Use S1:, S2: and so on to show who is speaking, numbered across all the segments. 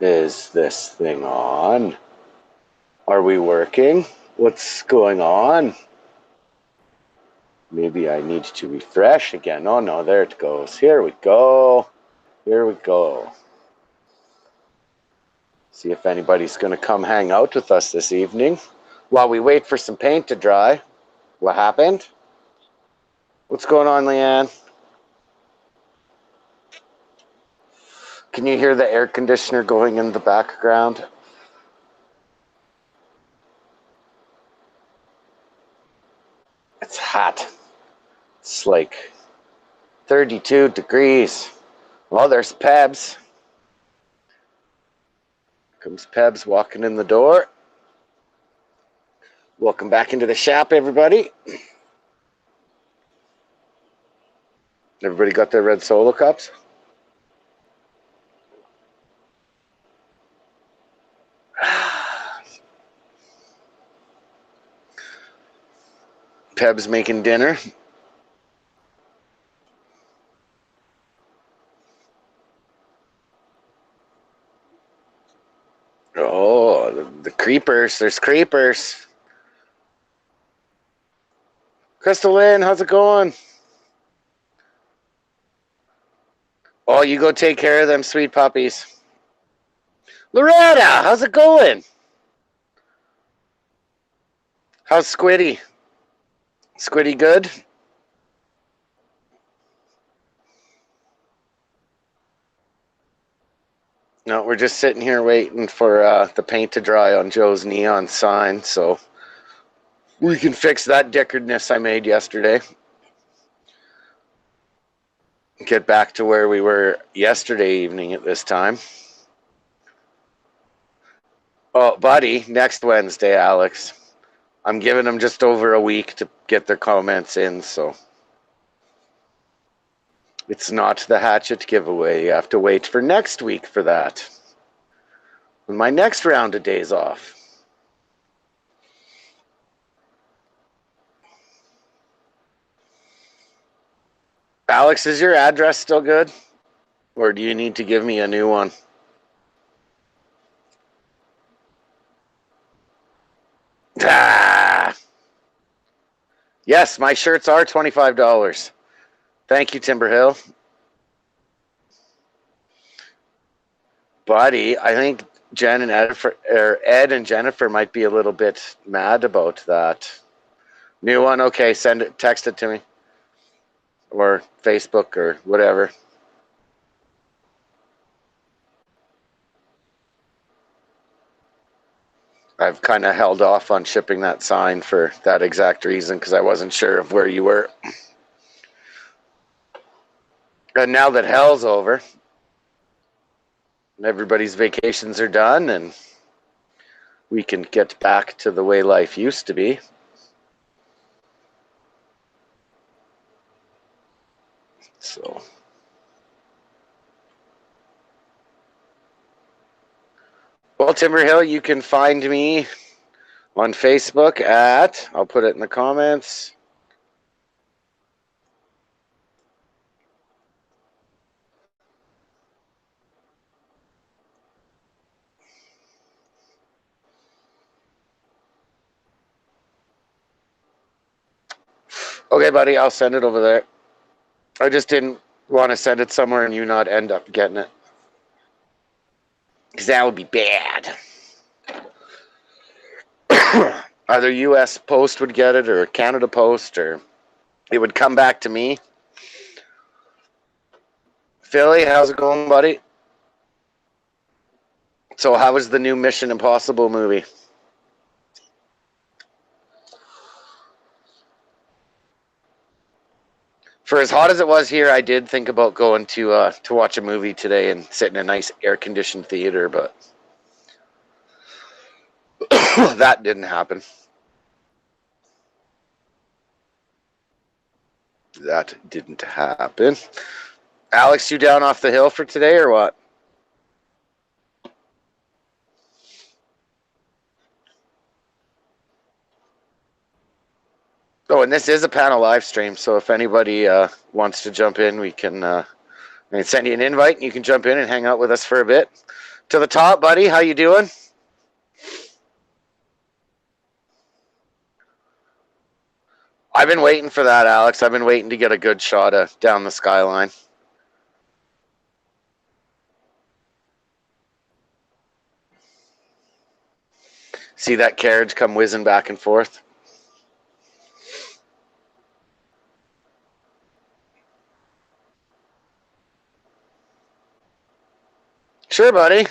S1: Is this thing on? Are we working? What's going on? Maybe I need to refresh again. Oh no, there it goes. Here we go. Here we go. See if anybody's going to come hang out with us this evening while we wait for some paint to dry. What happened? What's going on, Leanne? Can you hear the air conditioner going in the background? It's hot. It's like 32 degrees. Well, there's Pebs. Comes Pebs walking in the door. Welcome back into the shop, everybody. Everybody got their red Solo cups? Peb's making dinner. Oh, the creepers. There's creepers. Crystal Lynn, how's it going? Oh, you go take care of them sweet puppies. Loretta, how's it going? How's Squiddy? Squiddy good? No, we're just sitting here waiting for the paint to dry on Joe's neon sign so we can fix that dickeredness I made yesterday. Get back to where we were yesterday evening at this time. Oh, buddy, next Wednesday, Alex. I'm giving them just over a week to get their comments in, so it's not the hatchet giveaway. You have to wait for next week for that. My next round of days off. Alex, is your address still good? Or do you need to give me a new one? Ah! Yes, my shirts are $25. Thank you, Timberhill. Buddy, I think Jen and Ed and Jennifer might be a little bit mad about that. New one? Okay, send it, text it to me. Or Facebook or whatever. I've kind of held off on shipping that sign for that exact reason because I wasn't sure of where you were. And now that hell's over, and everybody's vacations are done, and we can get back to the way life used to be. So, well, Timberhill, you can find me on Facebook at, I'll put it in the comments. Okay, buddy, I'll send it over there. I just didn't want to send it somewhere and you not end up getting it. Because that would be bad. Either U.S. Post would get it or Canada Post, or it would come back to me. Philly, how's it going, buddy? So how was the new Mission Impossible movie? For as hot as it was here, I did think about going to watch a movie today and sit in a nice air-conditioned theater, but that didn't happen. That didn't happen. Alex, you down off the hill for today or what? Oh, and this is a panel live stream, so if anybody wants to jump in, we can send you an invite and you can jump in and hang out with us for a bit. To the top, buddy. How you doing? I've been waiting for that, Alex. I've been waiting to get a good shot of down the skyline. See that carriage come whizzing back and forth? Sure, buddy.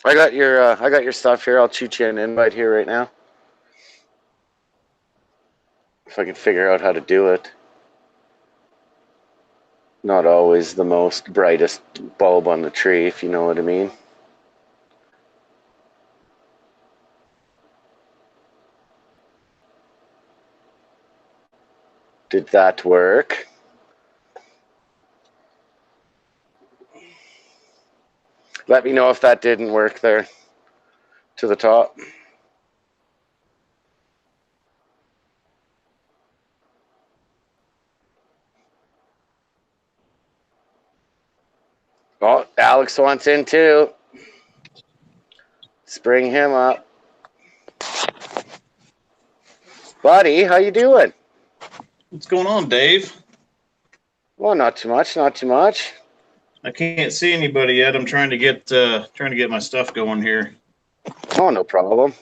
S1: I got your stuff here. I'll shoot you an invite here right now. If I can figure out how to do it. Not always the most brightest bulb on the tree, if you know what I mean. Did that work? Let me know if that didn't work there to the top. Oh, Alex wants in too. Let's bring him up. Buddy, how you doing?
S2: What's going on, Dave?
S1: Well, not too much, not too much.
S2: I can't see anybody yet. I'm trying to get my stuff going here.
S1: Oh, no problem.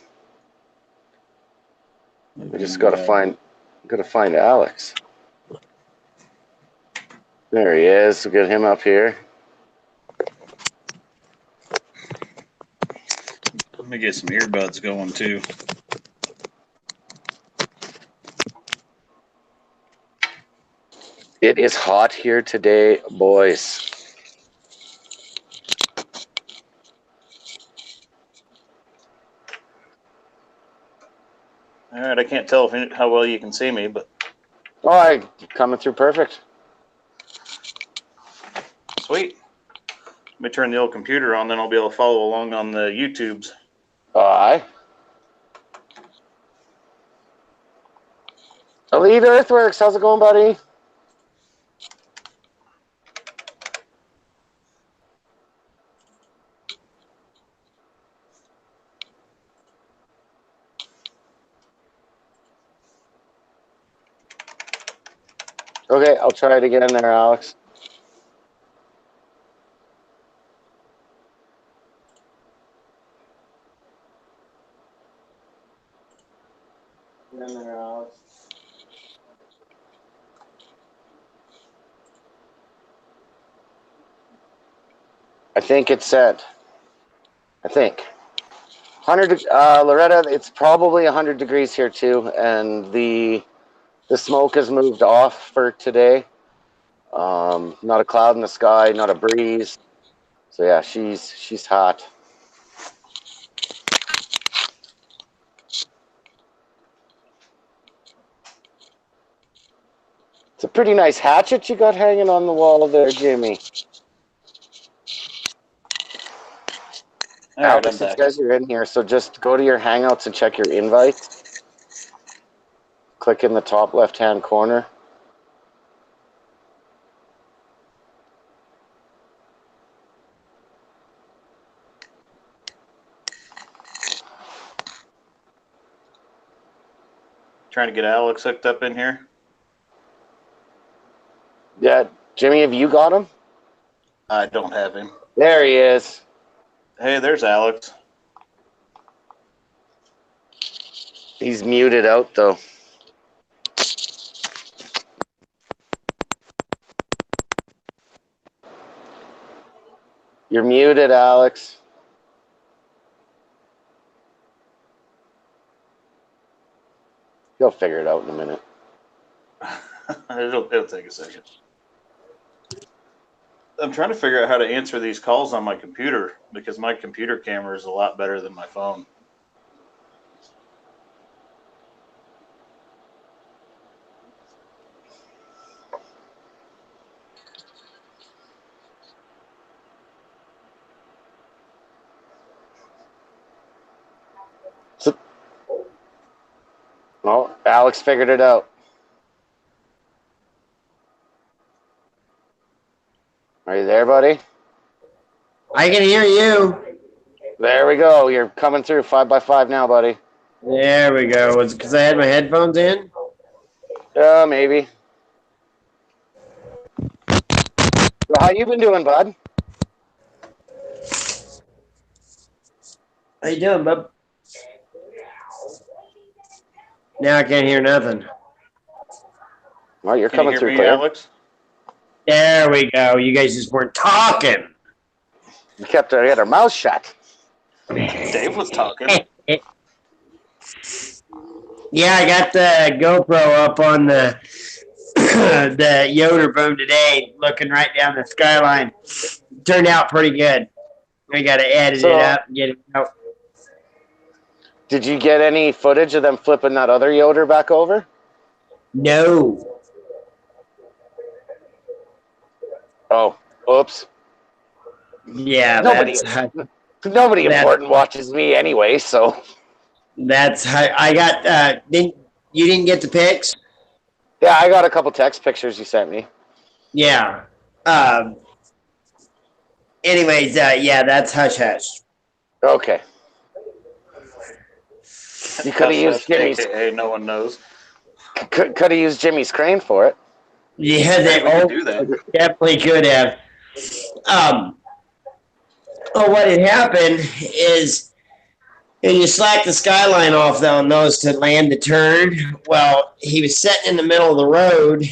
S1: I just gotta find Alex. There he is. We'll get him up here.
S2: Let me get some earbuds going too.
S1: It is hot here today, boys.
S2: All right, I can't tell how well you can see me, but
S1: Oh, coming through perfect.
S2: sweet. Let me turn the old computer on, then I'll be able to follow along on the YouTubes.
S1: Aye. Elite Earthworks, how's it going, buddy? Okay, I'll try it again there, Alex. Again there, Alex. I think it's set. I think. 100, Loretta, it's probably 100 degrees here too, and the smoke has moved off for today. Not a cloud in the sky, not a breeze. So yeah, she's hot. It's a pretty nice hatchet you got hanging on the wall there, Jimmy.
S2: All right,
S1: Alex, it says you're in here, so just go to your Hangouts and check your invites. Click in the top left-hand corner.
S2: Trying to get Alex hooked up in here.
S1: Yeah, Jimmy, have you got him?
S2: I don't have him.
S1: There he is.
S2: Hey, there's Alex.
S1: He's muted out, though. You're muted, Alex. He'll figure it out in a minute.
S2: It'll take a second. I'm trying to figure out how to answer these calls on my computer because my computer camera is a lot better than my phone.
S1: So, oh, Alex figured it out. Are you there, buddy?
S3: I can hear you.
S1: There we go. You're coming through 5x5 now, buddy.
S3: There we go. Was it because I had my headphones in?
S1: Maybe. So how you been doing, bud?
S3: How you doing, bub? Now I can't hear nothing.
S1: Well, you're
S2: Can you
S1: coming
S2: hear
S1: through
S2: me,
S1: clear.
S2: Alex?
S3: There we go. You guys just weren't talking.
S1: We had our mouths shut.
S2: Dave was talking.
S3: Yeah, I got the GoPro up on the the Yoder boom today, looking right down the skyline. Turned out pretty good. I got to edit it up and get it out.
S1: Did you get any footage of them flipping that other Yoder back over?
S3: No.
S1: Oh, oops.
S3: Yeah,
S1: Nobody important watches me anyway, so.
S3: That's how I got. You didn't get the pics?
S1: Yeah, I got a couple text pictures you sent me.
S3: Yeah. Anyways, yeah, that's hush hush.
S1: Okay. You could have used Jimmy's.
S2: AKA no one knows.
S1: Could have used Jimmy's crane for it.
S3: Yeah, they
S2: could do that.
S3: definitely could have. What had happened is, and you slack the skyline off on those to land the turn. Well, he was sitting in the middle of the road,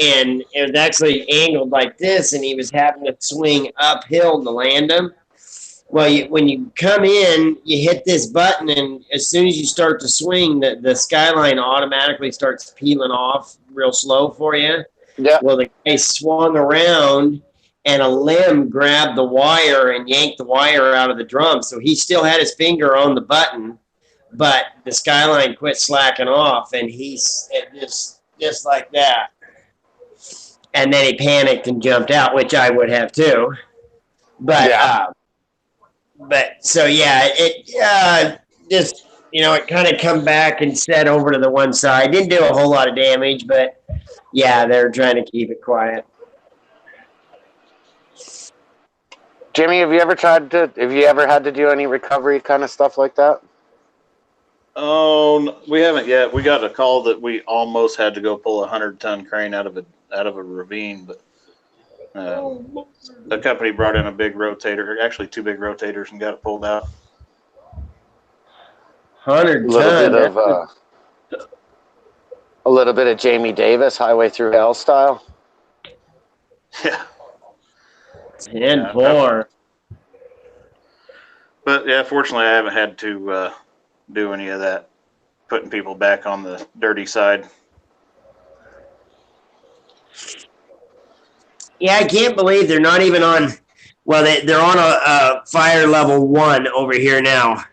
S3: and it was actually angled like this, and he was having to swing uphill to land them. Well, when you come in, you hit this button, and as soon as you start to swing, the skyline automatically starts peeling off real slow for you.
S1: Yeah.
S3: Well, the guy swung around, and a limb grabbed the wire and yanked the wire out of the drum. So he still had his finger on the button, but the skyline quit slacking off, and just like that. And then he panicked and jumped out, which I would have too. But
S1: Yeah.
S3: So yeah, it just it kind of come back and set over to the one side. Didn't do a whole lot of damage, but yeah, they're trying to keep it quiet.
S1: Jimmy, have you ever had to do any recovery kind of stuff like that?
S2: Oh, we haven't yet. We got a call that we almost had to go pull a 100-ton crane out of a ravine, but the company brought in a big rotator, actually 2 big rotators, and got it pulled out.
S3: 100
S1: a little bit of Jamie Davis, Highway Through Hell style.
S2: Yeah.
S3: 10-4.
S2: But yeah, fortunately, I haven't had to do any of that, putting people back on the dirty side.
S3: Yeah, I can't believe they're not even on. Well, they're on a fire level 1 over here now.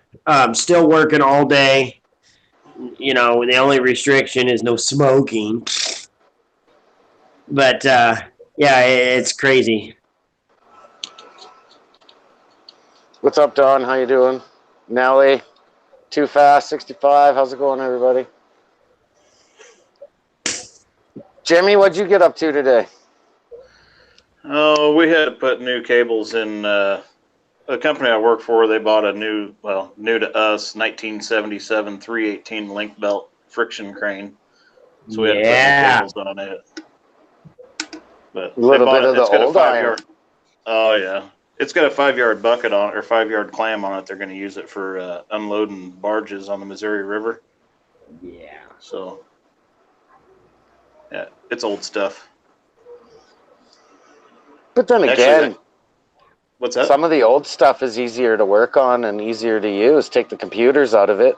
S3: Still working all day. The only restriction is no smoking. But yeah, it's crazy.
S1: What's up, Don? How you doing? Nelly, Too Fast 65. How's it going, everybody? Jimmy, what'd you get up to today?
S2: Oh, we had to put new cables in. A company I work for, they bought a new to us, 1977 318 link belt friction crane. So we had to put new cables on it. But
S1: a little bit of the old iron.
S2: Oh yeah, it's got a 5-yard bucket on it, or 5-yard clam on it. They're going to use it for unloading barges on the Missouri River.
S3: Yeah.
S2: So yeah, it's old stuff.
S1: But then again,
S2: what's that?
S1: Some of the old stuff is easier to work on and easier to use. Take the computers out of it.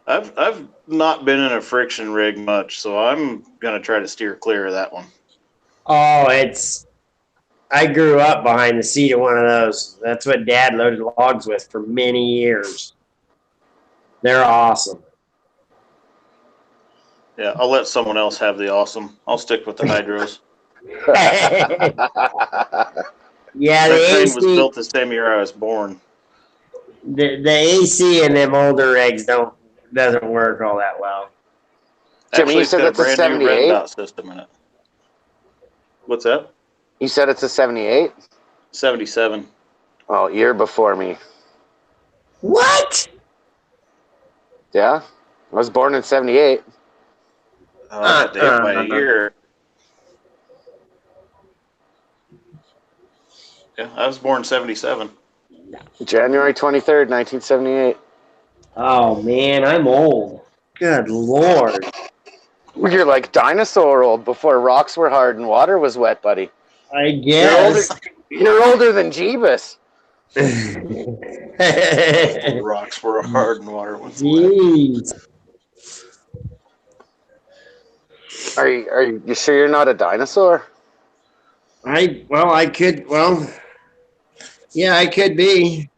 S2: I've not been in a friction rig much, so I'm gonna try to steer clear of that one.
S3: Oh, I grew up behind the seat of one of those. That's what Dad loaded logs with for many years. They're awesome.
S2: Yeah, I'll let someone else have the awesome. I'll stick with the hydros.
S3: Yeah,
S2: that
S3: the
S2: crane
S3: AC
S2: was built the same year I was born.
S3: The AC in them older rigs doesn't work all that well.
S2: Actually,
S1: Jimmy, you
S2: it's
S1: said
S2: got a
S1: it's a
S2: brand
S1: 78?
S2: new red dot system in it. What's that?
S1: You said it's a 78?
S2: 77.
S1: Oh, year before me.
S3: What?
S1: Yeah, I was born in '78.
S2: Oh, I got Dave by a year. Yeah, I was born 77.
S1: January 23rd, 1978.
S3: Oh man, I'm old. Good Lord.
S1: You're like dinosaur old before rocks were hard and water was wet, buddy.
S3: I
S1: You're older.
S3: guess.
S1: You're older than Jeebus.
S2: Rocks were hard and water was wet.
S3: Jeez.
S1: Are you sure you're not a dinosaur?
S3: I could, yeah, I could be.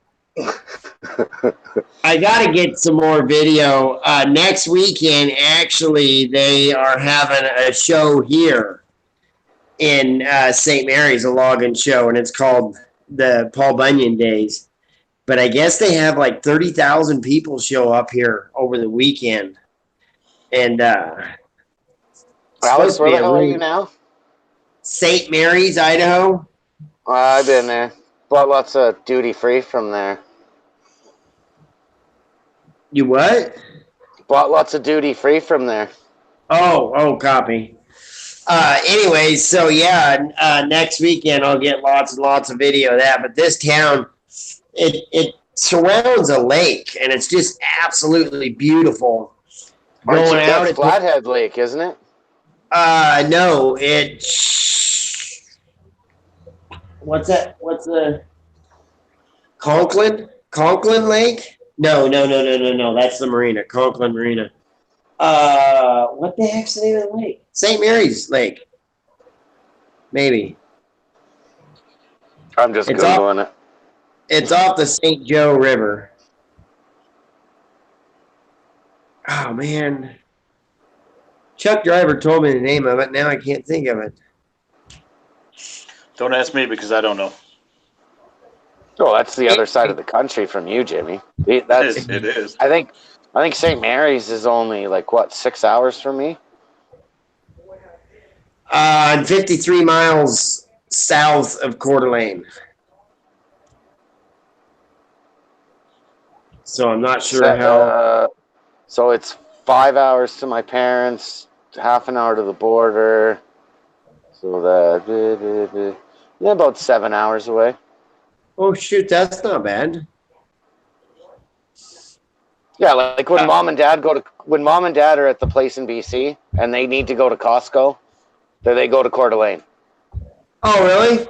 S3: I got to get some more video. Next weekend, actually, they are having a show here in St. Mary's, a logging show, and it's called the Paul Bunyan Days. But I guess they have like 30,000 people show up here over the weekend. And
S1: Alex, where the hell are you now?
S3: St. Mary's, Idaho.
S1: I've been there. Bought lots of duty free from there.
S3: You what?
S1: Bought lots of duty free from there.
S3: Oh, copy. Anyways, so yeah, next weekend I'll get lots and lots of video of that. But this town, it surrounds a lake, and it's just absolutely beautiful.
S1: That's Flathead Lake, isn't it?
S3: No, it's what's that? What's the Conklin Lake? No. That's the marina, Conklin Marina. What the heck's the name of the lake? St. Mary's Lake. Maybe.
S1: I'm just Googling it.
S3: It's off the St. Joe River. Oh, man. Chuck Driver told me the name of it. Now I can't think of it.
S2: Don't ask me because I don't know.
S1: Oh, that's the other side of the country from you, Jimmy.
S2: It is.
S1: I think St. Mary's is only like, what, 6 hours from me?
S3: 53 miles south of Coeur d'Alene. So I'm not sure how.
S1: So it's 5 hours to my parents, half an hour to the border. So about 7 hours away.
S3: Oh shoot, that's not bad.
S1: Yeah, like when mom and dad are at the place in BC and they need to go to Costco, then they go to Coeur d'Alene.
S3: Oh really?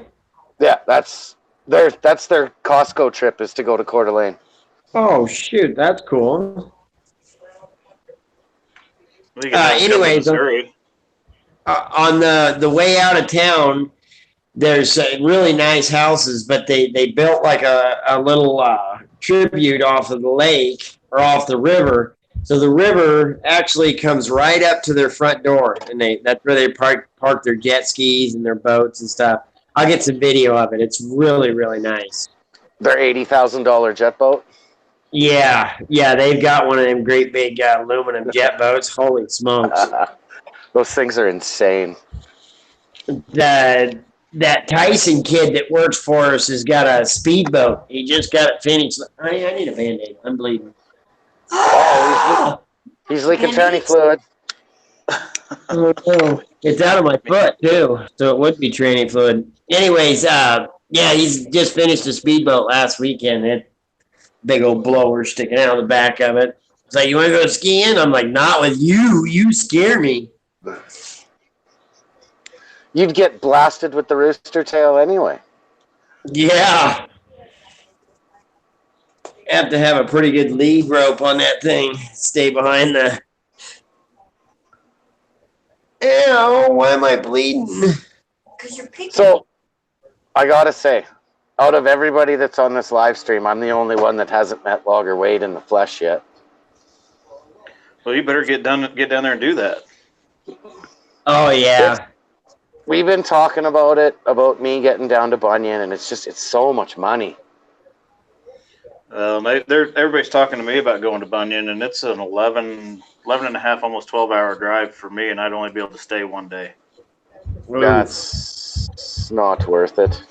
S1: Yeah, that's their Costco trip is to go to Coeur d'Alene.
S3: Oh shoot, that's cool.
S2: Anyways,
S3: on the way out of town, there's really nice houses, but they built like a little tribute off of the lake or off the river. So the river actually comes right up to their front door, and that's where they park their jet skis and their boats and stuff. I'll get some video of it. It's really, really nice.
S1: Their $80,000 jet boat?
S3: Yeah, they've got one of them great big aluminum jet boats. Holy smokes.
S1: Those things are insane.
S3: That Tyson kid that works for us has got a speedboat. He just got it finished. I need a Band-Aid. I'm bleeding.
S1: Oh, he's leaking tranny fluid.
S3: Oh, no. It's out of my foot, too. So it would be tranny fluid. Anyways, he's just finished a speedboat last weekend. It big old blower sticking out of the back of it. It's like, you want to go skiing? I'm like, not with you. You scare me.
S1: You'd get blasted with the rooster tail anyway.
S3: Yeah. Have to have a pretty good lead rope on that thing. Stay behind the... Ew, why am I bleeding?
S4: Because you're picking.
S1: So, I gotta say, out of everybody that's on this live stream, I'm the only one that hasn't met Logger Wade in the flesh yet.
S2: Well, you better get down there and do that.
S3: Oh, yeah.
S1: We've been talking about me getting down to Bunyan, and it's so much money.
S2: Everybody's talking to me about going to Bunyan, and it's an 11 and a half, almost 12-hour drive for me, and I'd only be able to stay one day.
S1: That's not worth it.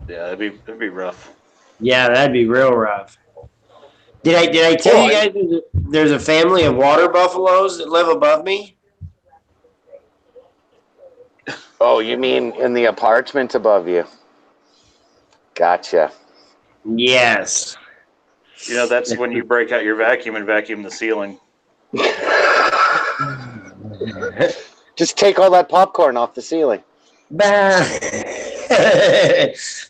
S2: Yeah, it'd be rough.
S3: Yeah, that'd be real rough. Did I tell you guys there's a family of water buffaloes that live above me?
S1: Oh, you mean in the apartment above you? Gotcha.
S3: Yes.
S2: You know, that's when you break out your vacuum and vacuum the ceiling.
S1: Just take all that popcorn off the ceiling.
S3: Bah.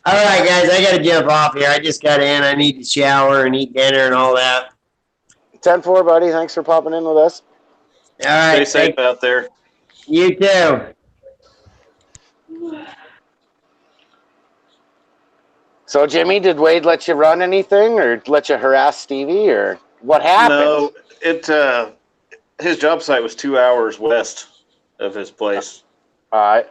S3: All right, guys, I got to jump off here. I just got in. I need to shower and eat dinner and all that.
S1: 10-4, buddy. Thanks for popping in with us.
S3: All right,
S2: Stay safe out there.
S3: You too.
S1: So, Jimmy, did Wade let you run anything or let you harass Stevie or what happened?
S2: No, his job site was 2 hours west of his place.
S1: All right.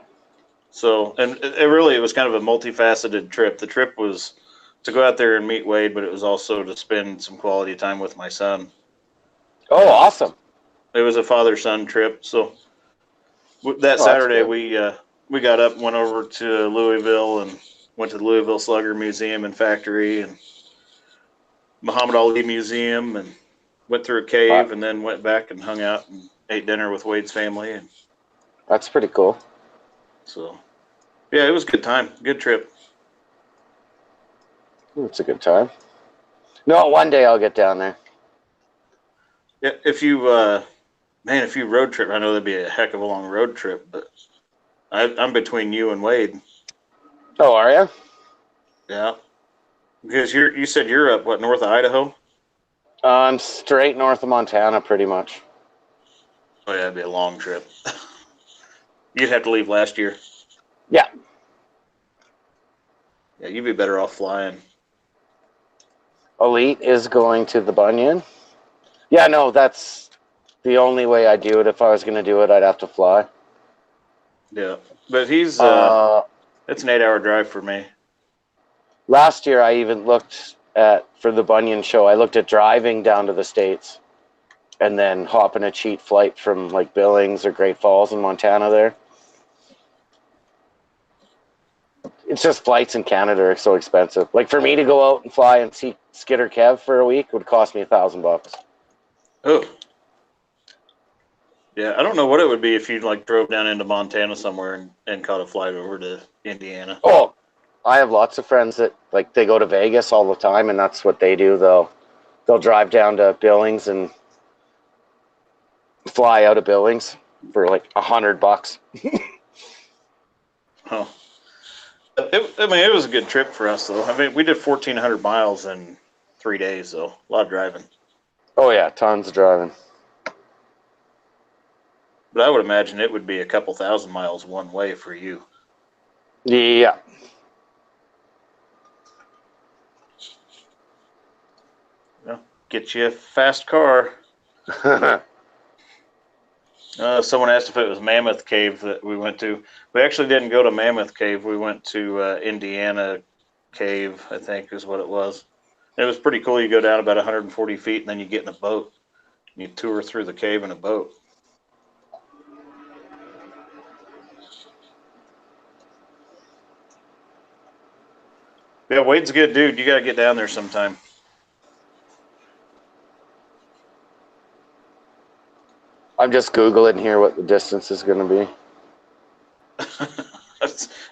S2: So, and it was kind of a multifaceted trip. The trip was to go out there and meet Wade, but it was also to spend some quality time with my son.
S1: Oh, awesome.
S2: It was a father-son trip. So that Saturday we got up and went over to Louisville and went to the Louisville Slugger Museum and Factory and Muhammad Ali Museum and went through a cave and then went back and hung out and ate dinner with Wade's family. And
S1: that's pretty cool.
S2: So, yeah, it was a good time. Good trip.
S1: It's a good time. No, one day I'll get down there.
S2: Yeah, if you road trip, I know that'd be a heck of a long road trip, but I'm between you and Wade.
S1: Oh, are you?
S2: Yeah, because you said you're up north of Idaho.
S1: I'm straight north of Montana, pretty much.
S2: Oh yeah, it'd be a long trip. You'd have to leave last year.
S1: Yeah.
S2: Yeah, you'd be better off flying.
S1: Elite is going to the Bunyan. Yeah, no, that's the only way I'd do it. If I was going to do it, I'd have to fly.
S2: Yeah, but it's an 8-hour drive for me.
S1: Last year, I even looked for the Bunyan show, I looked at driving down to the States and then hopping a cheap flight from like Billings or Great Falls in Montana there. It's just flights in Canada are so expensive. Like for me to go out and fly and see Skidder Kev for a week would cost me $1,000.
S2: Oh. Yeah, I don't know what it would be if you like drove down into Montana somewhere and caught a flight over to Indiana.
S1: Oh, I have lots of friends that like they go to Vegas all the time, and that's what they do. They'll drive down to Billings and fly out of Billings for like $100.
S2: Oh, it was a good trip for us though. I mean, we did 1,400 miles in 3 days, though. A lot of driving.
S1: Oh yeah, tons of driving.
S2: But I would imagine it would be a couple thousand miles one way for you.
S1: Yeah.
S2: Well, get you a fast car. Someone asked if it was Mammoth Cave that we went to. We actually didn't go to Mammoth Cave. We went to Indiana Cave, I think is what it was. It was pretty cool. You go down about 140 feet, and then you get in a boat. You tour through the cave in a boat. Yeah, Wade's a good dude. You got to get down there sometime.
S1: I'm just Googling here what the distance is going to be.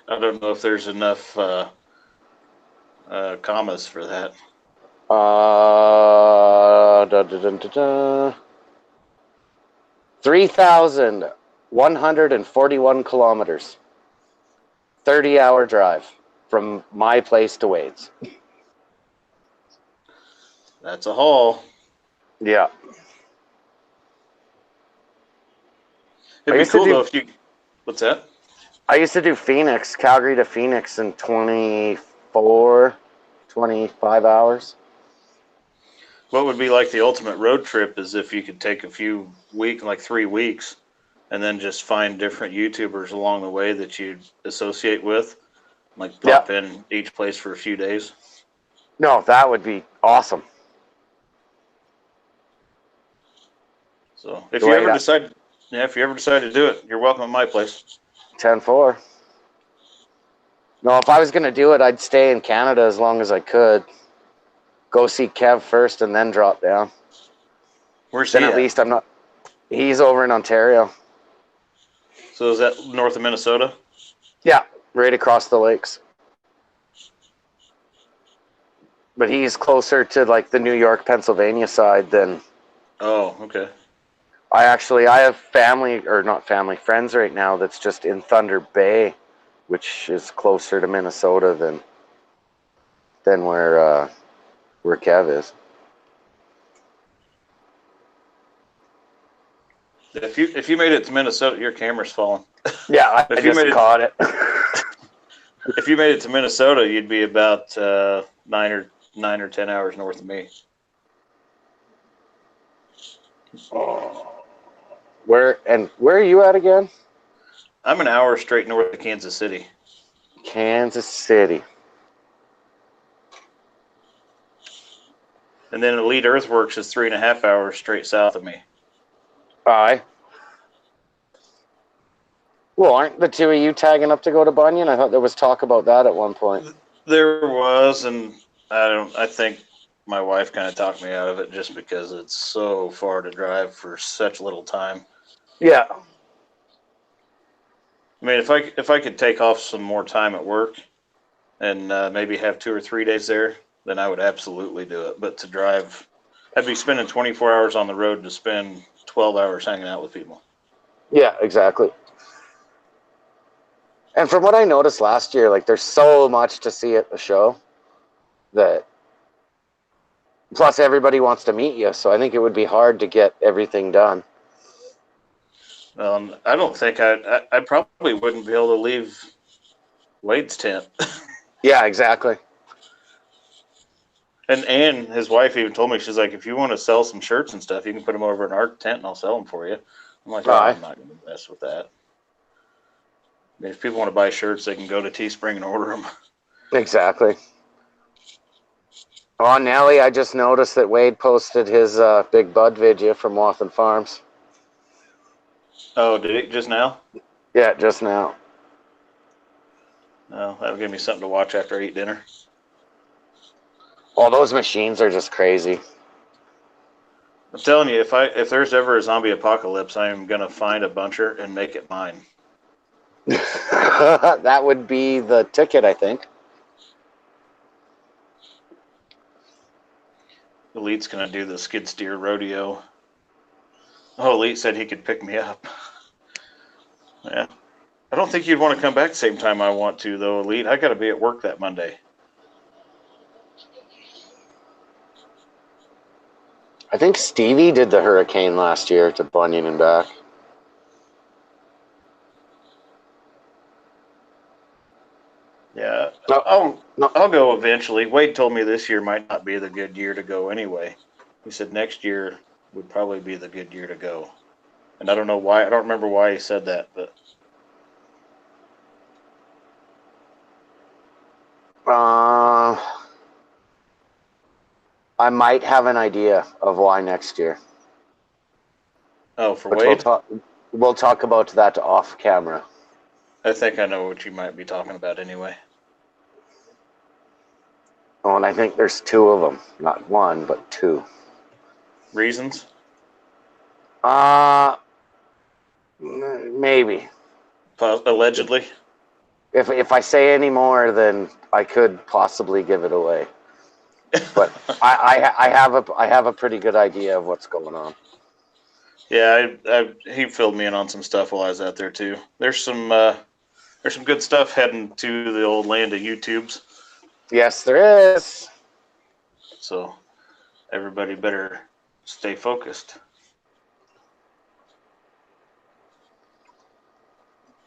S2: I don't know if there's enough commas for that.
S1: 3,141 kilometers. 30-hour drive from my place to Wade's.
S2: That's a haul.
S1: Yeah.
S2: It'd be cool though if you. What's that?
S1: I used to do Calgary to Phoenix in 25 hours.
S2: What would be like the ultimate road trip is if you could take a few weeks, like 3 weeks, and then just find different YouTubers along the way that you'd associate with, like pop in each place for a few days.
S1: No, that would be awesome.
S2: So if you ever decide to do it, you're welcome at my place.
S1: 10-4. No, if I was going to do it, I'd stay in Canada as long as I could. Go see Kev first and then drop down.
S2: Where's
S1: Then
S2: he
S1: at
S2: at?
S1: least I'm not. He's over in Ontario.
S2: So is that north of Minnesota?
S1: Yeah, right across the lakes. But he's closer to like the New York, Pennsylvania side than.
S2: Oh, okay.
S1: I have family, or not family, friends right now that's just in Thunder Bay, which is closer to Minnesota than where Kev is.
S2: If you made it to Minnesota, your camera's falling.
S1: Yeah, I
S2: If you
S1: just
S2: made it,
S1: caught it.
S2: if you made it to Minnesota, you'd be about 9 or 10 hours north of me.
S1: Where are you at again?
S2: I'm an hour straight north of Kansas City.
S1: Kansas City.
S2: And then Elite Earthworks is 3.5 hours straight south of me.
S1: Aye. Well, aren't the two of you tagging up to go to Bunyan? I thought there was talk about that at one point.
S2: There was, and I think my wife kind of talked me out of it just because it's so far to drive for such little time.
S1: Yeah.
S2: I mean, if I could take off some more time at work and maybe have 2 or 3 days there, then I would absolutely do it. But to drive, I'd be spending 24 hours on the road to spend 12 hours hanging out with people.
S1: Yeah, exactly. And from what I noticed last year, like there's so much to see at the show that plus everybody wants to meet you, so I think it would be hard to get everything done.
S2: I don't think I probably wouldn't be able to leave Wade's tent.
S1: Yeah, exactly.
S2: And his wife even told me, she's like, if you want to sell some shirts and stuff, you can put them over in our tent and I'll sell them for you. I'm like, oh, I'm not going to mess with that. I mean, if people want to buy shirts, they can go to Teespring and order them.
S1: Exactly. Oh, Nelly, I just noticed that Wade posted his Big Bud video from Wathen Farms.
S2: Oh, did it just now?
S1: Yeah, just now.
S2: Oh, that'll give me something to watch after I eat dinner.
S1: Oh, those machines are just crazy.
S2: I'm telling you, if there's ever a zombie apocalypse, I am gonna find a buncher and make it mine.
S1: That would be the ticket, I think.
S2: Elite's gonna do the skid steer rodeo. Oh, Elite said he could pick me up. Yeah. I don't think you'd want to come back the same time I want to, though, Elite. I got to be at work that Monday.
S1: I think Stevie did the Hurricane last year to Bunyan and back.
S2: Yeah.
S1: No.
S2: I'll go eventually. Wade told me this year might not be the good year to go anyway. He said next year would probably be the good year to go. And I don't know why. I don't remember why he said that, but.
S1: I might have an idea of why next year.
S2: Oh, for
S1: But
S2: Wade?
S1: we'll talk about that off camera.
S2: I think I know what you might be talking about anyway.
S1: Oh, and I think there's two of them. Not one, but two.
S2: Reasons?
S1: Maybe.
S2: Allegedly?
S1: If I say any more, then I could possibly give it away. But I have a pretty good idea of what's going on.
S2: Yeah, he filled me in on some stuff while I was out there too. There's some good stuff heading to the old land of YouTubes.
S1: Yes, there is.
S2: So everybody better stay focused.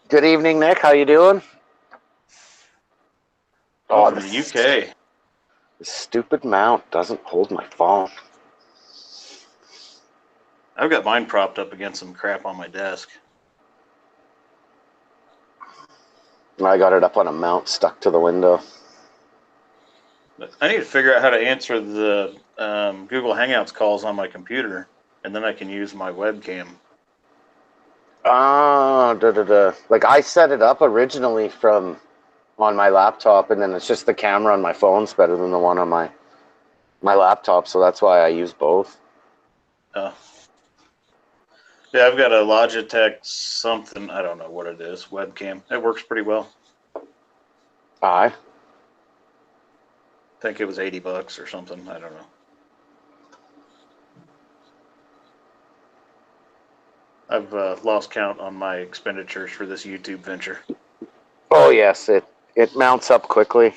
S1: Good evening, Nick. How you doing?
S2: Oh, from the UK.
S1: The stupid mount doesn't hold my phone.
S2: I've got mine propped up against some crap on my desk.
S1: I got it up on a mount stuck to the window.
S2: But I need to figure out how to answer the Google Hangouts calls on my computer, and then I can use my webcam.
S1: Like I set it up originally from on my laptop, and then it's just the camera on my phone's better than the one on my laptop, so that's why I use both.
S2: Yeah, I've got a Logitech something, I don't know what it is, webcam. It works pretty well.
S1: Aye.
S2: I think it was $80 or something. I don't know. I've lost count on my expenditures for this YouTube venture.
S1: Oh yes, it mounts up quickly.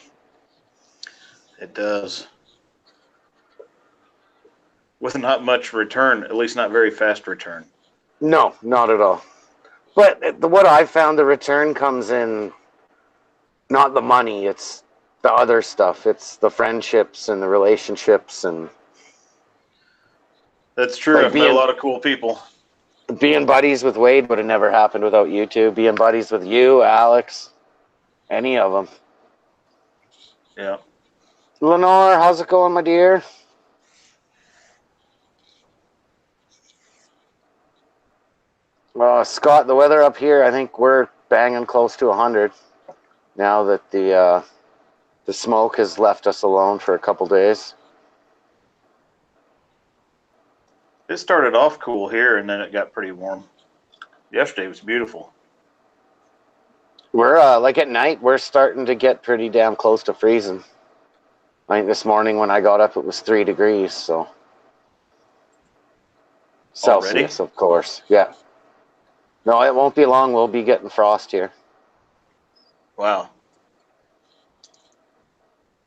S2: It does. With not much return, at least not very fast return.
S1: No, not at all. But what I've found, the return comes in not the money, it's the other stuff. It's the friendships and the relationships, and
S2: That's true.
S1: like
S2: I've met a lot of cool people.
S1: being buddies with Wade would have never happened without you two. Being buddies with you, Alex, any of them.
S2: Yeah.
S1: Lenore, how's it going, my dear? Scott, the weather up here, I think we're banging close to 100 now that the smoke has left us alone for a couple days.
S2: It started off cool here, and then it got pretty warm. Yesterday was beautiful.
S1: We're like at night, we're starting to get pretty damn close to freezing. I think this morning when I got up, it was 3 degrees, so Celsius, of course. Yeah. No, it won't be long. We'll be getting frost here.
S2: Wow.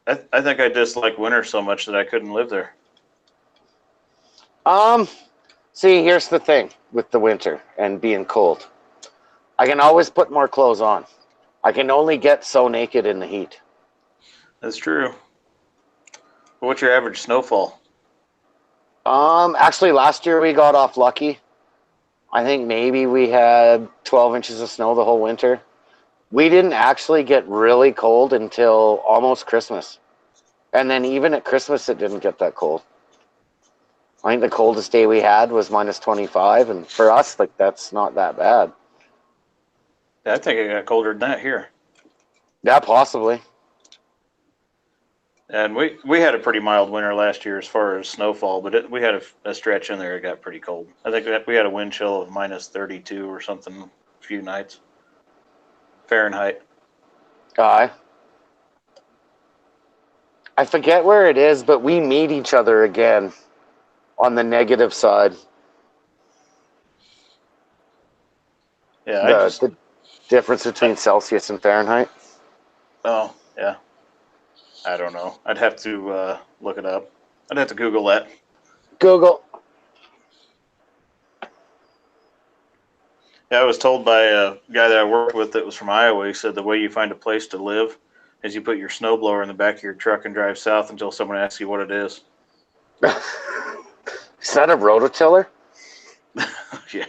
S2: I think I dislike winter so much that I couldn't live there.
S1: See, here's the thing with the winter and being cold. I can always put more clothes on. I can only get so naked in the heat.
S2: That's true. What's your average snowfall?
S1: Actually, last year we got off lucky. I think maybe we had 12 inches of snow the whole winter. We didn't actually get really cold until almost Christmas. And then even at Christmas, it didn't get that cold. I think the coldest day we had was minus 25. And for us, like, that's not that bad.
S2: Yeah, I think it got colder than that here.
S1: Yeah, possibly.
S2: And we had a pretty mild winter last year as far as snowfall, but we had a stretch in there it got pretty cold. I think we had a wind chill of minus 32 or something a few nights. Fahrenheit.
S1: I forget where it is, but we meet each other again on the negative side.
S2: Yeah,
S1: The difference between Celsius and Fahrenheit.
S2: Oh, yeah. I don't know. I'd have to look it up. I'd have to Google that.
S1: Google.
S2: Yeah, I was told by a guy that I worked with that was from Iowa. He said the way you find a place to live is you put your snowblower in the back of your truck and drive south until someone asks you what it is.
S1: Is that a rototiller?
S2: Yeah.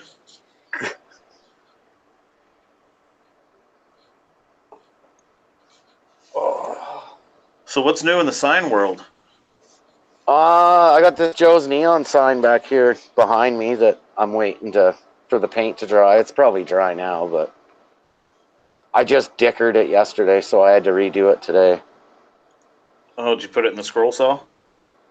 S2: So what's new in the sign world?
S1: I got this Joe's Neon sign back here behind me that I'm waiting for the paint to dry. It's probably dry now, but I just dickered it yesterday, so I had to redo it today.
S2: Oh, did you put it in the scroll saw?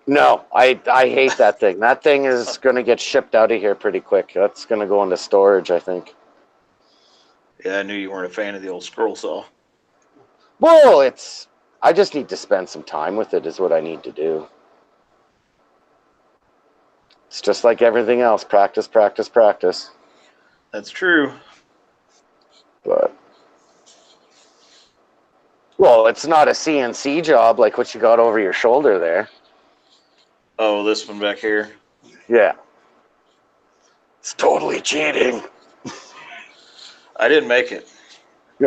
S1: No, I hate that thing. That thing is going to get shipped out of here pretty quick. That's going to go into storage, I think.
S2: Yeah, I knew you weren't a fan of the old scroll saw.
S1: Well, I just need to spend some time with it is what I need to do. It's just like everything else. Practice, practice, practice.
S2: That's true.
S1: But, well, it's not a CNC job like what you got over your shoulder there.
S2: Oh, this one back here?
S1: Yeah. It's totally cheating.
S2: I didn't make it.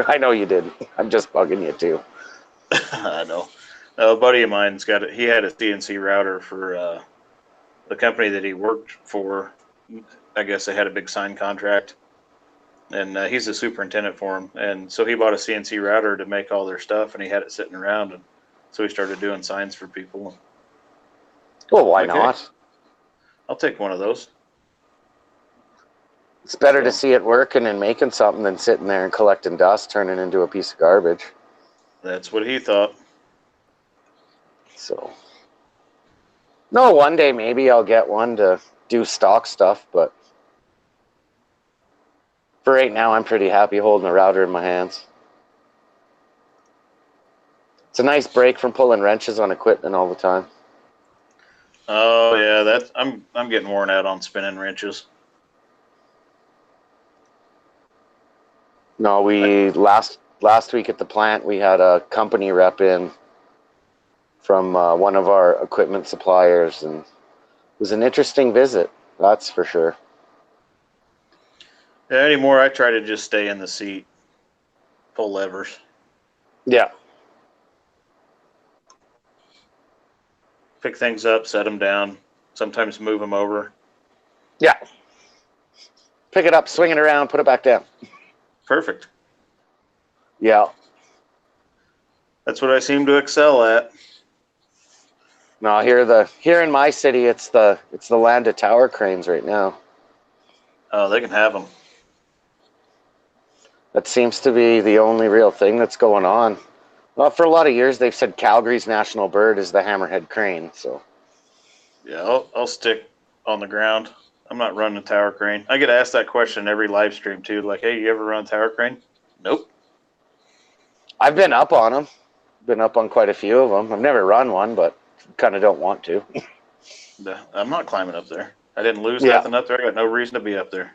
S1: I know you did. I'm just bugging you too.
S2: I know. A buddy of mine's got it. He had a CNC router for the company that he worked for. I guess they had a big sign contract, and he's the superintendent for them. And so he bought a CNC router to make all their stuff, and he had it sitting around, and so he started doing signs for people.
S1: Well, why not?
S2: I'll take one of those.
S1: It's better to see it working and making something than sitting there and collecting dust, turning into a piece of garbage.
S2: That's what he thought.
S1: So, no, one day maybe I'll get one to do stock stuff, but for right now, I'm pretty happy holding a router in my hands. It's a nice break from pulling wrenches on equipment all the time.
S2: Oh yeah, I'm getting worn out on spinning wrenches.
S1: No, we last week at the plant we had a company rep in from one of our equipment suppliers, and it was an interesting visit. That's for sure.
S2: Yeah, anymore, I try to just stay in the seat, pull levers.
S1: Yeah.
S2: Pick things up, set them down, sometimes move them over.
S1: Yeah. Pick it up, swing it around, put it back down.
S2: Perfect.
S1: Yeah.
S2: That's what I seem to excel at.
S1: No, here in my city, it's the land of tower cranes right now.
S2: Oh, they can have them.
S1: That seems to be the only real thing that's going on. Well, for a lot of years, they've said Calgary's national bird is the hammerhead crane. So,
S2: Yeah, I'll stick on the ground. I'm not running a tower crane. I get asked that question every live stream too. Like, hey, you ever run a tower crane? Nope.
S1: I've been up on them. Been up on quite a few of them. I've never run one, but kind of don't want to.
S2: I'm not climbing up there. I didn't lose
S1: Yeah.
S2: nothing up there. I got no reason to be up there.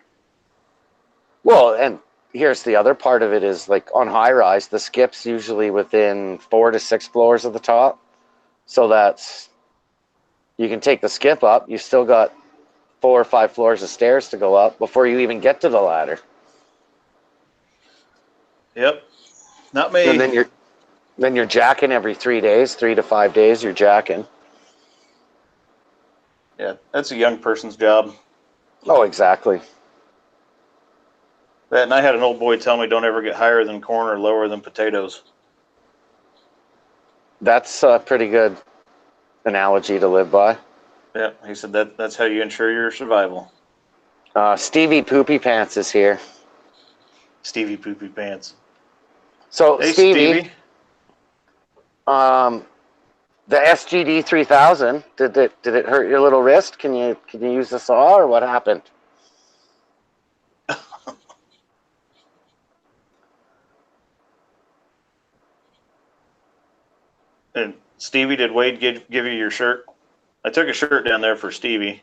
S1: Well, and here's the other part of it is like on high rise, the skip's usually within 4 to 6 floors of the top. So that's, you can take the skip up. You still got 4 or 5 floors of stairs to go up before you even get to the ladder.
S2: Yep. Not me.
S1: And then you're jacking every 3 days, 3 to 5 days. You're jacking.
S2: Yeah, that's a young person's job.
S1: Oh, exactly.
S2: And I had an old boy tell me, "Don't ever get higher than corn or lower than potatoes."
S1: That's a pretty good analogy to live by.
S2: Yeah, he said that's how you ensure your survival.
S1: Stevie Poopy Pants is here.
S2: Stevie Poopy Pants.
S1: So
S2: Hey,
S1: Stevie,
S2: Stevie.
S1: The SGD 3000, did it hurt your little wrist? Can you use the saw, or what happened?
S2: And Stevie, did Wade give you your shirt? I took a shirt down there for Stevie.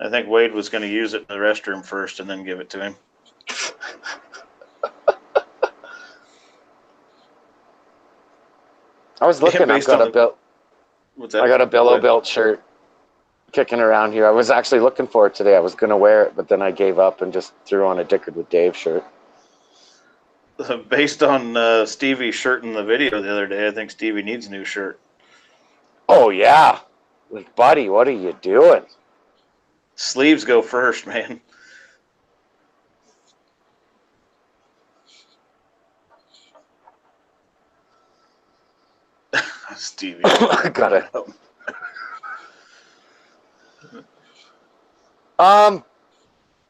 S2: I think Wade was going to use it in the restroom first and then give it to him.
S1: I was looking. I got a Billow Built shirt kicking around here. I was actually looking for it today. I was going to wear it, but then I gave up and just threw on a Dickard with Dave shirt.
S2: Based on Stevie's shirt in the video the other day, I think Stevie needs a new shirt.
S1: Oh, yeah. Like, buddy, what are you doing?
S2: Sleeves go first, man. Stevie.
S1: I got it.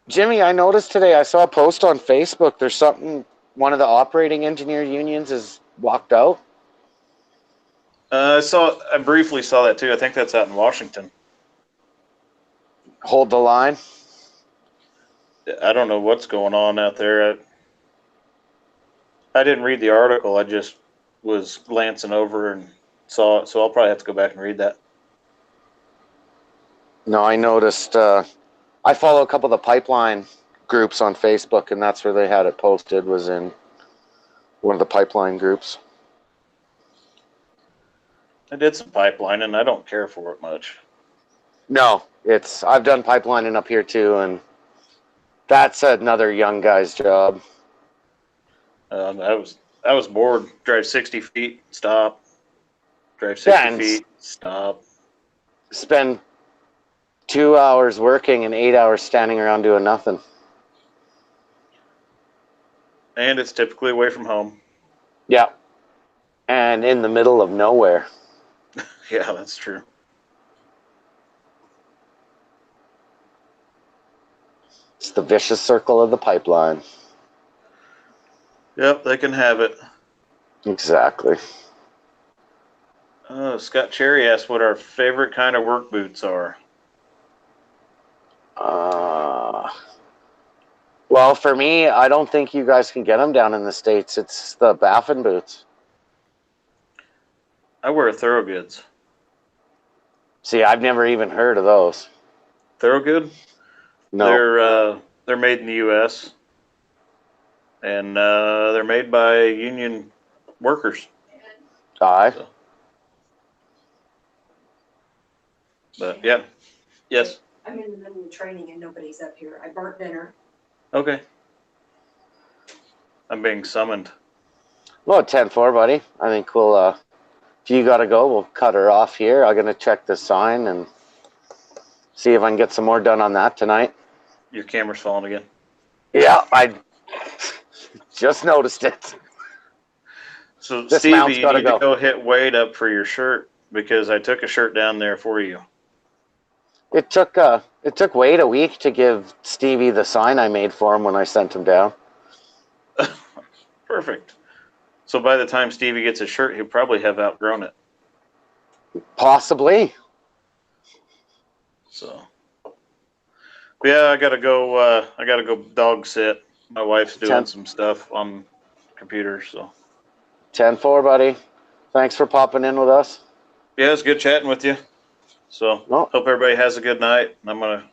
S1: Jimmy, I noticed today, I saw a post on Facebook. There's something, one of the operating engineer unions is walked out.
S2: I briefly saw that too. I think that's out in Washington.
S1: Hold the line.
S2: I don't know what's going on out there. I didn't read the article. I just was glancing over and saw it, so I'll probably have to go back and read that.
S1: No, I noticed. I follow a couple of the pipeline groups on Facebook, and that's where they had it posted, was in one of the pipeline groups.
S2: I did some pipelining. I don't care for it much.
S1: No, I've done pipelining up here too, and that's another young guy's job.
S2: I was bored. Drive 60 feet, stop. Drive 60 feet, stop.
S1: Spend 2 hours working and 8 hours standing around doing nothing.
S2: And it's typically away from home.
S1: Yeah. And in the middle of nowhere.
S2: Yeah, that's true.
S1: It's the vicious circle of the pipeline.
S2: Yep, they can have it.
S1: Exactly.
S2: Scott Cherry asked what our favorite kind of work boots are.
S1: Well, for me, I don't think you guys can get them down in the States. It's the Baffin boots.
S2: I wear Thorogoods.
S1: See, I've never even heard of those.
S2: Thorogood?
S1: No.
S2: They're made in the U.S. and they're made by union workers.
S1: Aye.
S2: So. But yeah, yes.
S4: I'm in the middle of training and nobody's up here. I burnt dinner.
S2: Okay. I'm being summoned.
S1: Well, 10-4, buddy. I think we'll, if you got to go, we'll cut her off here. I'm going to check the sign and see if I can get some more done on that tonight.
S2: Your camera's falling again.
S1: Yeah, I just noticed it.
S2: So,
S1: This
S2: Stevie,
S1: mount's
S2: you
S1: gotta
S2: need to
S1: go.
S2: go hit Wade up for your shirt because I took a shirt down there for you.
S1: It took Wade a week to give Stevie the sign I made for him when I sent him down.
S2: Perfect. So by the time Stevie gets his shirt, he'll probably have outgrown it.
S1: Possibly.
S2: So, yeah, I gotta go. I gotta go dog sit. My wife's doing some stuff on computers. So
S1: 10-4, buddy. Thanks for popping in with us.
S2: yeah, it's good chatting with you. So hope everybody has a good night. I'm gonna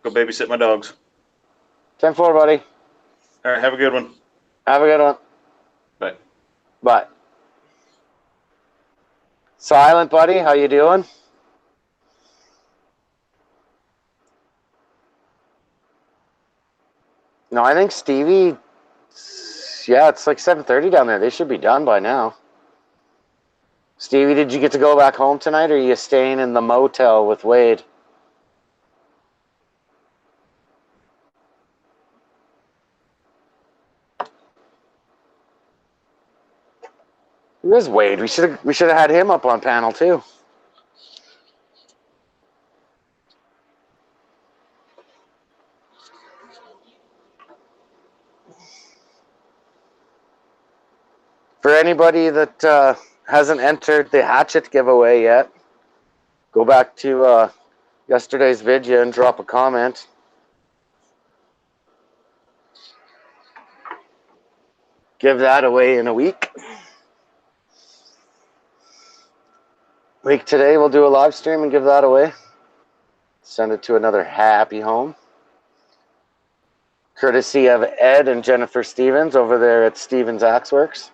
S2: go babysit my dogs.
S1: 10-4, buddy.
S2: All right, have a good one.
S1: Have a good one.
S2: Bye.
S1: Bye. Silent, buddy. How you doing? No, I think Stevie. Yeah, it's like 7:30 down there. They should be done by now. Stevie, did you get to go back home tonight, or are you staying in the motel with Wade? Where's Wade? We should have had him up on panel too. For anybody that hasn't entered the hatchet giveaway yet, go back to yesterday's video and drop a comment. Give that away in a week. Week today, we'll do a live stream and give that away. Send it to another happy home. Courtesy of Ed and Jennifer Stevens over there at Stevens Axe Works.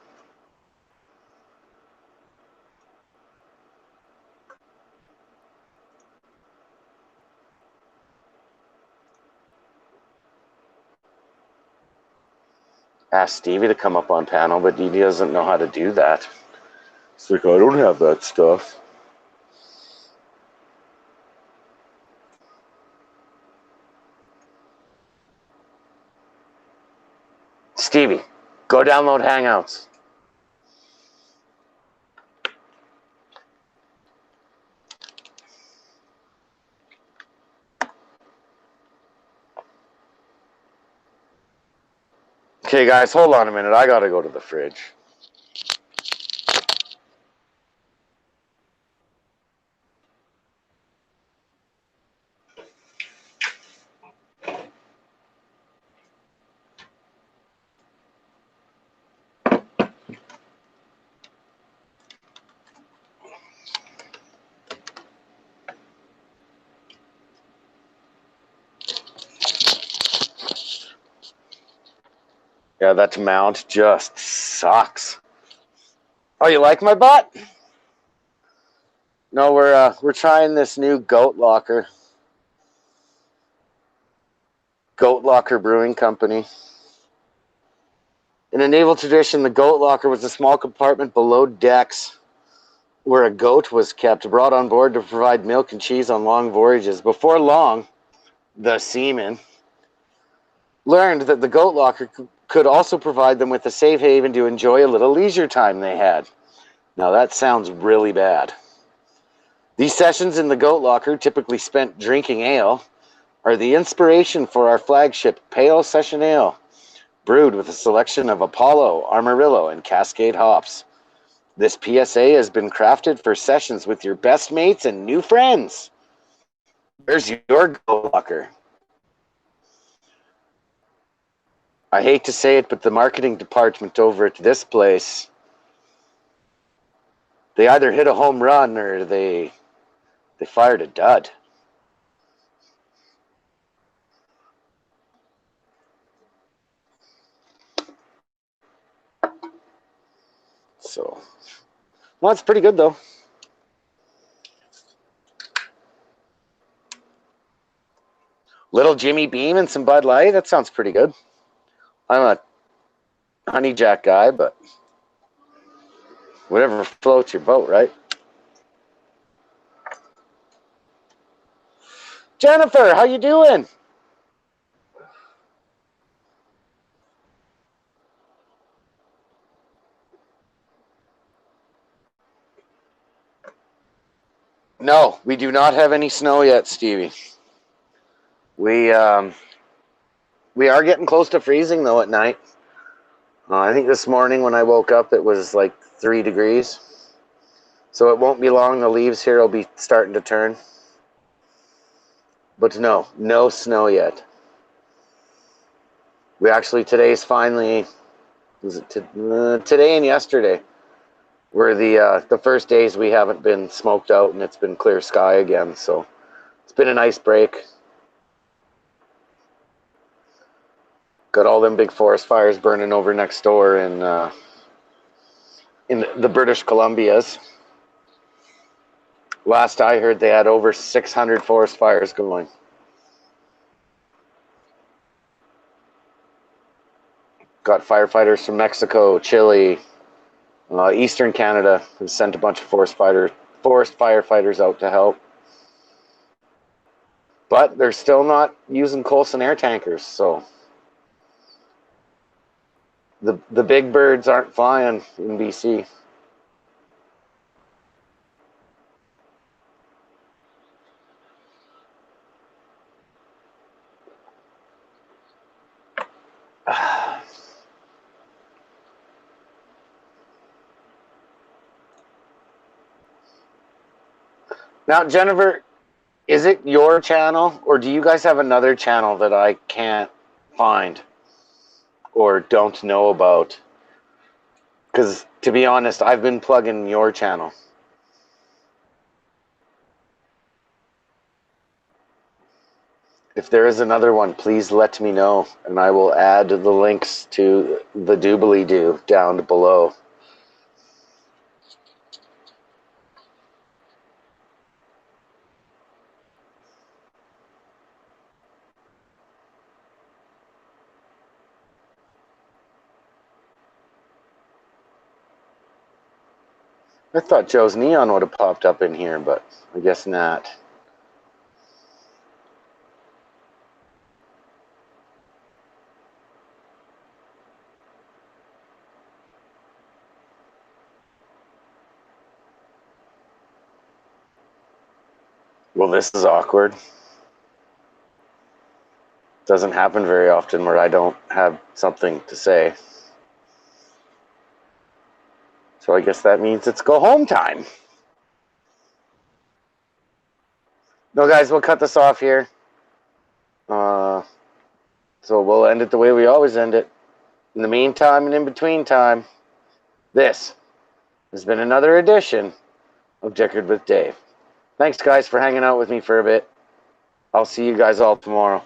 S1: Asked Stevie to come up on panel, but he doesn't know how to do that. It's like, I don't have that stuff. Stevie, go download Hangouts. Okay, guys, hold on a minute. I gotta go to the fridge. Yeah, that mount just sucks. Oh, you like my butt? No, we're trying this new goat locker. Goat Locker Brewing Company. In a naval tradition, the goat locker was a small compartment below decks where a goat was kept, brought on board to provide milk and cheese on long voyages. Before long, the seamen learned that the goat locker could also provide them with a safe haven to enjoy a little leisure time they had. Now that sounds really bad. These sessions in the goat locker, typically spent drinking ale, are the inspiration for our flagship Pale Session Ale, brewed with a selection of Apollo, Amarillo, and Cascade hops. This PSA has been crafted for sessions with your best mates and new friends. Where's your go locker? I hate to say it, but the marketing department over at this place, they either hit a home run or they fired a dud. So, well, it's pretty good though. Little Jimmy Beam and some Bud Light. That sounds pretty good. I'm a Honey Jack guy, but whatever floats your boat, right? Jennifer, how you doing? No, we do not have any snow yet, Stevie. We are getting close to freezing though at night. I think this morning when I woke up it was like 3 degrees. So it won't be long. The leaves here will be starting to turn. But no snow yet. We actually today's finally today and yesterday were the first days we haven't been smoked out and it's been clear sky again. So it's been a nice break. Got all them big forest fires burning over next door in the British Columbias. Last I heard, they had over 600 forest fires going. Got firefighters from Mexico, Chile, Eastern Canada have sent a bunch of forest firefighters out to help. But they're still not using Coulson air tankers, so the big birds aren't flying in BC. Now, Jennifer, is it your channel, or do you guys have another channel that I can't find or don't know about? Because, to be honest, I've been plugging your channel. If there is another one, please let me know, and I will add the links to the doobly-doo down below. I thought Joe's Neon would have popped up in here, but I guess not. Well, this is awkward. Doesn't happen very often where I don't have something to say. So I guess that means it's go home time. No, guys, we'll cut this off here. So we'll end it the way we always end it. In the meantime and in between time, this has been another edition of Dickered with Dave. Thanks, guys, for hanging out with me for a bit. I'll see you guys all tomorrow.